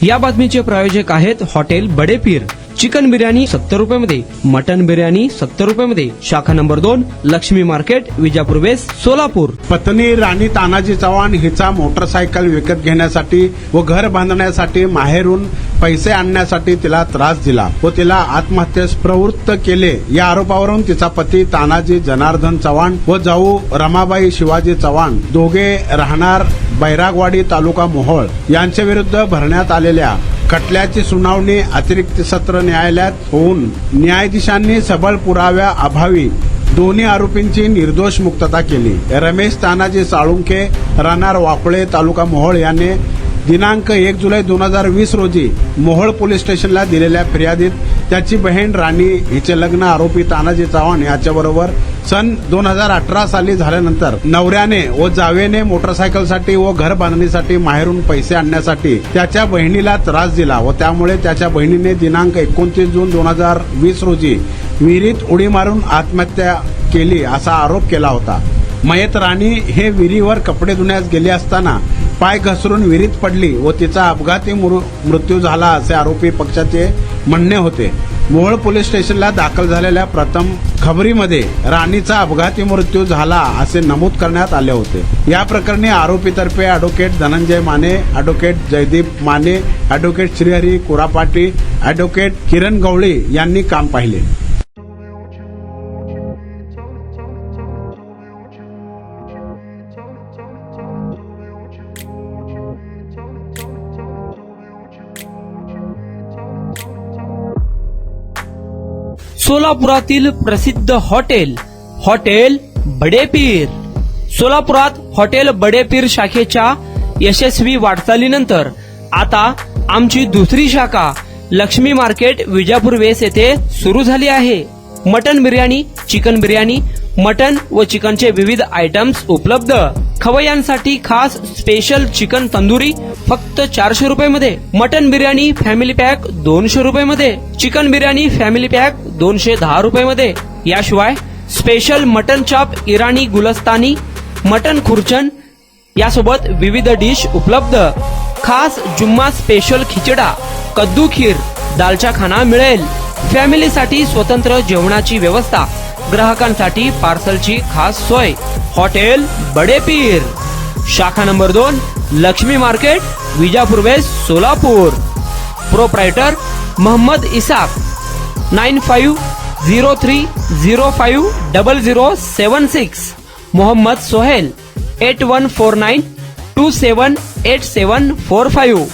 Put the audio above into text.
या बातमीचे प्रायोजक आहेत हॉटेल बडे पीर। चिकन बिर्याणी 70 रुपयामध्ये, मटन बिर्याणी 70 रुपयामध्ये। शाखा number 2, Lakshmi market, Vijapur west, Solapur. पत्नी राणी तानाजी चव्हाण हिचा मोटरसायकल विकत घेण्यासाठी व घर बांधण्यासाठी माहेरून पैसे आणण्यासाठी तिला त्रास दिला व तिला आत्महत्येस प्रवृत्त केले। या आरोपावरून तिचा पती तानाजी जनार्दन चव्हाण व जाऊ रमाबाई शिवाजी चव्हाण दोघे राहणार बैरागवाडी, तालुका मोहोळ यांच्या विरुद्ध भरण्यात आलेल्या खटल्याची सुनावणी अतिरिक्त सत्र न्यायालयात होऊन न्यायाधीशांनी सबळ पुराव्या अभावी दोन्ही आरोपींची निर्दोष मुक्तता केली। रमेश तानाजी साळुंखे राहणार वापळे, तालुका मोहोळ याने दिनांक 1 जुलै 2020 रोजी मोहोळ पोलीस स्टेशनला दिलेल्या फिर्यादीत त्याची बहीण राणी हिचे लग्न आरोपी तानाजी चव्हाण याच्याबरोबर सन 2018 साली झाल्यानंतर नवऱ्याने व जावेने मोटरसायकलसाठी व घर बांधणीसाठी माहेरून पैसे आणण्यासाठी त्याच्या बहिणीला त्रास दिला व त्यामुळे त्याच्या बहिणीने दिनांक 29 जून 2020 रोजी विहिरीत उडी मारून आत्महत्या केली असा आरोप केला होता। मयत राणी हे विहिरीवर कपडे धुण्यास गेली असताना पाय घसरून विहिरीत पडली व तिचा अपघाती मृत्यू झाला असे आरोपी पक्षाचे म्हणणे होते। मोहोळ पोलीस स्टेशनला दाखल झालेल्या प्रथम खबरीमध्ये राणीचा अपघाती मृत्यू झाला असे नमूद करण्यात आले होते। या प्रकरणी आरोपीतर्फे advocate Dhananjay Mane, advocate Jaydeep Mane, advocate Shrihari Kurapati, advocate Kiran Gawali यांनी काम पाहिले। सोलापुरातील प्रसिद्ध हॉटेल बडे पीर। सोलापुरात हॉटेल बडे पीर शाखेच्या यशस्वी वाटचालीनंतर आता आमची दुसरी शाखा लक्ष्मी मार्केट, विजापूर वेस्ट येथे सुरू झाली आहे। Mutton biryani, chicken biryani, mutton व चिकनचे विविध आयटम्स उपलब्ध। खवय्यांसाठी खास स्पेशल चिकन तंदुरी फक्त 400 रुपयामध्ये, मटन बिर्याणी फॅमिली पॅक 200 रुपयामध्ये, चिकन बिर्याणी फॅमिली पॅक 210 रुपयामध्ये। याशिवाय स्पेशल मटन चाप, इराणी गुलस्तानी, मटन खुर्चन यासोबत विविध डिश उपलब्ध। खास जुम्मा स्पेशल खिचडा, कद्दू खीर, दालचा खाना मिळेल। फॅमिलीसाठी स्वतंत्र जेवणाची व्यवस्था, ग्राहकांसाठी पार्सलची खास सोय। हॉटेल बडे पीर, शाखा number 2, Lakshmi market, Vijapur west, Solapur. Proprietor Mohammad Isaq, 9503050076। Mohammad Sohail, 8149278745।